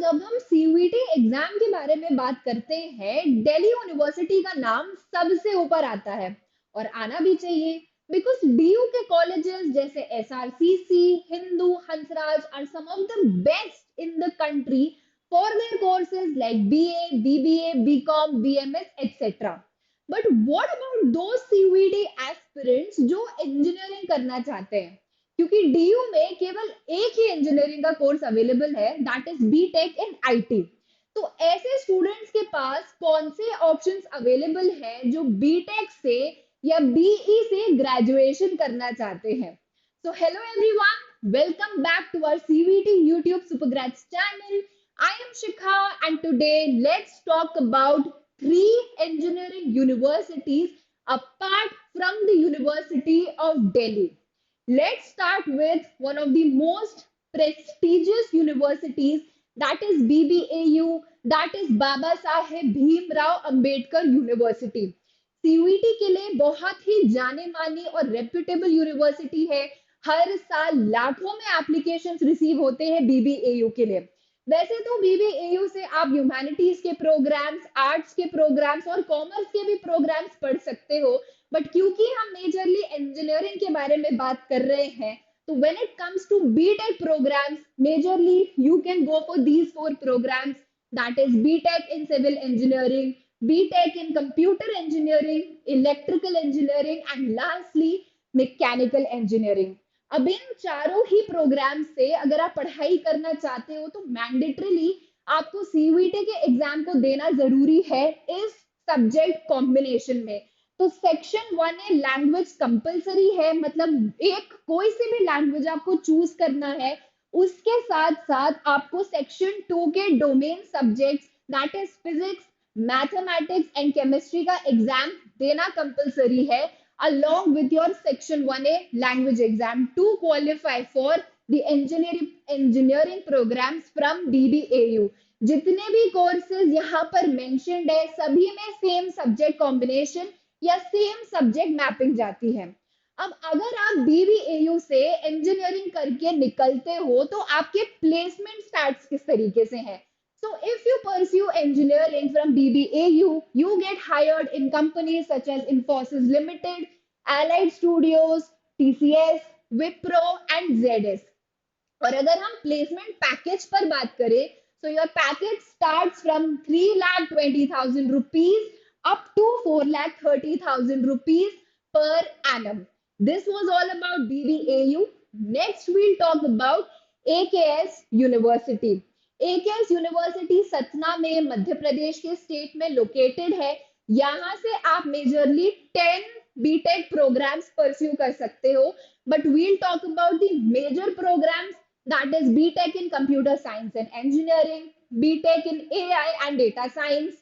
जब हम CUET exam के बारे में बात करते हैं, दिल्ली यूनिवर्सिटी का नाम सबसे ऊपर आता है और आना भी चाहिए बिकॉज डीयू के कॉलेजेस जैसे SRCC, Hindu, Hansraj are some of the best in the country for their courses like BA, BBA, BCom, BMS etcetera. But what about those CUET aspirants जो इंजीनियरिंग करना चाहते हैं? क्योंकि डीयू में केवल एक ही इंजीनियरिंग का कोर्स अवेलेबल है, that is BTech in IT. तो ऐसे स्टूडेंट्स के पास कौन से ऑप्शंस अवेलेबल हैं जो बीटेक से या बीई से ग्रेजुएशन करना चाहते हैं? So hello everyone, welcome back to our CVT YouTube Supergrades channel. I am Shikha and today let's talk about three engineering universities apart from the University of Delhi. Let's start with one of the most prestigious universities, that is BBAU, that is Baba Saheb Bhimrao Ambedkar University. CUET के लिए बहुत ही जाने मानी और reputable university है. हर साल लाखों में एप्लीकेशंस रिसीव होते हैं बीबीएयू के लिए. वैसे तो बीबीएयू से आप ह्यूमैनिटीज के प्रोग्राम्स, आर्ट्स के प्रोग्राम्स और कॉमर्स के भी प्रोग्राम्स पढ़ सकते हो, बट क्योंकि हम मेजरली इंजीनियरिंग के बारे में बात कर रहे हैं, तो when it comes to BTech programmes, majorly you can go for these four programmes, that is BTech in civil engineering, BTech in computer engineering, electrical engineering and lastly mechanical engineering. अब इन चारों ही प्रोग्राम से अगर आप पढ़ाई करना चाहते हो तो मैंडेटरीली आपको सीयूईटी के एग्जाम को देना जरूरी है इस सब्जेक्ट कॉम्बिनेशन में. तो सेक्शन 1A लैंग्वेज कंपलसरी है, मतलब एक कोई से भी लैंग्वेज आपको चूज करना है. उसके साथ साथ आपको सेक्शन 2 के domain subjects, that is physics, mathematics and chemistry का एग्जाम देना कंपलसरी है along with your section 1A language exam to qualify for the engineering programs from BBAU. जितने भी कोर्सेज यहाँ पर मेंशन्ड है सभी में सेम सब्जेक्ट कॉम्बिनेशन या सेम सब्जेक्ट मैपिंग जाती है. अब अगर आप बीबीएयू से इंजीनियरिंग करके निकलते हो तो आपके प्लेसमेंट स्टार्ट्स किस तरीके से हैं? So if you pursue engineering from BBAU, you get hired in companies such as Infosys Limited, Allied Studios, TCS, Wipro and ZS. और अगर हम प्लेसमेंट पैकेज पर बात करें, so your package starts from 3,20,000 rupees up to 4,30,000 rupees per annum. This was all about BBAU. Next we'll talk about AKS University. AKS university Satna में मध्य प्रदेश के state में located है. यहाँ से आप मेजरली 10 बीटेक प्रोग्राम्स परस्यू कर सकते हो, but we'll talk about the major programmes, that is BTech in computer science and engineering, BTech in AI and data science,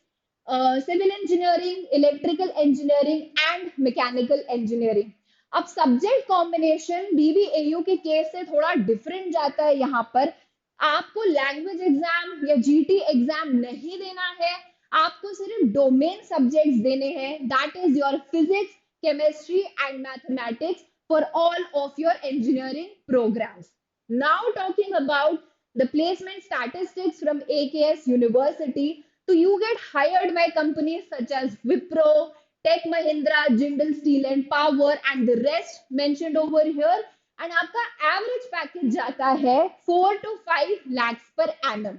civil engineering, electrical engineering and mechanical engineering. अब subject combination BBAU के case से थोड़ा different जाता है. यहाँ पर आपको language exam या जीटी एग्जाम नहीं देना है, आपको सिर्फ डोमेन सब्जेक्ट्स देने हैं, that is your physics, chemistry and mathematics for all of your engineering programmes. Now talking about the placement statistics from AKS university, तो you get hired by companies such as Wipro, Tech Mahindra, Jindal steel and power and the rest mentioned over here. And आपका average package जाता है 4 to 5 lakhs पर annum.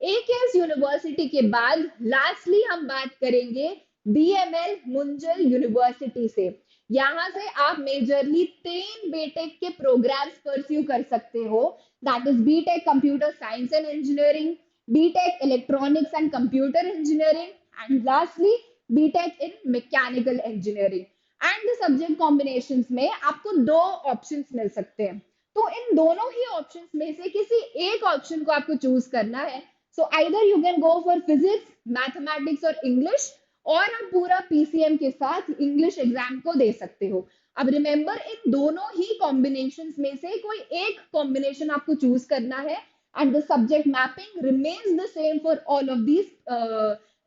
AKS university के बाद lastly हम बात करेंगे बीएमएल मुंजल यूनिवर्सिटी से. यहाँ से आप मेजरली 3 बीटेक के प्रोग्राम्स परस्यू कर सकते हो, that is BTech computer science and engineering, BTech electronics and computer engineering and lastly BTech in mechanical engineering. And the subject combinations में आपको 2 ऑप्शंस मिल सकते हैं. तो इन दोनों ही ऑप्शंस में से किसी एक ऑप्शन को आपको चूज करना है. So either you can go for physics, mathematics और इंग्लिश, और आप पूरा पीसीएम के साथ इंग्लिश एग्जाम को दे सकते हो. अब रिमेंबर, इन दोनों ही कॉम्बिनेशंस में से कोई एक कॉम्बिनेशन आपको चूज करना है and the subject mapping remains the same for all of these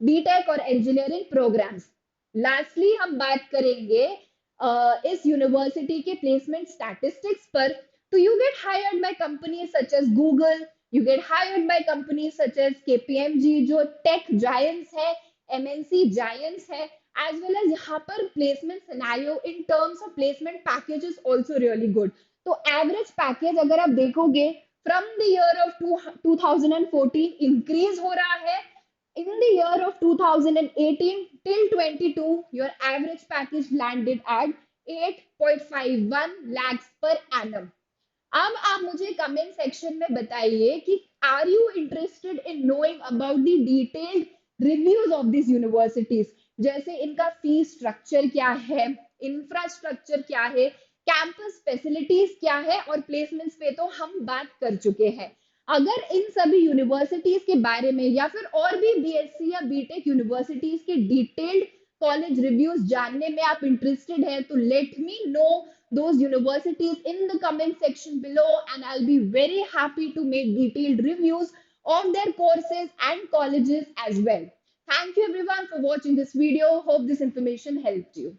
BTech और इंजीनियरिंग प्रोग्राम्स. लास्टली हम बात करेंगे इस यूनिवर्सिटी के प्लेसमेंट स्टैटिस्टिक्स पर. तो you get hired by companies such as Google, You get hired by companies such as KPMG, जो tech giants है, MNC giants है, as well as यहाँ पर placement scenario in terms of placement package is also really good. तो average package अगर आप देखोगे from the year of 2014 increase हो रहा है. In the year of 2018 till 22, your average package landed at 8.51 lakhs per annum. अब आप मुझे कमेंट सेक्शन में बताइए कि are you interested in knowing about the detailed reviews of this universities, जैसे इनका फीस स्ट्रक्चर क्या है, इंफ्रास्ट्रक्चर क्या है, कैंपस फैसिलिटीज क्या है, और प्लेसमेंट्स पे तो हम बात कर चुके हैं. अगर इन सभी यूनिवर्सिटीज के बारे में या फिर और भी बीएससी या बीटेक यूनिवर्सिटीज के डिटेल्ड कॉलेज रिव्यूज जानने में आप इंटरेस्टेड हैं, तो let me know those universities in the comment section below, and I'll be very happy to make detailed reviews of their courses and colleges as well. Thank you everyone for watching this video. Hope this information helped you.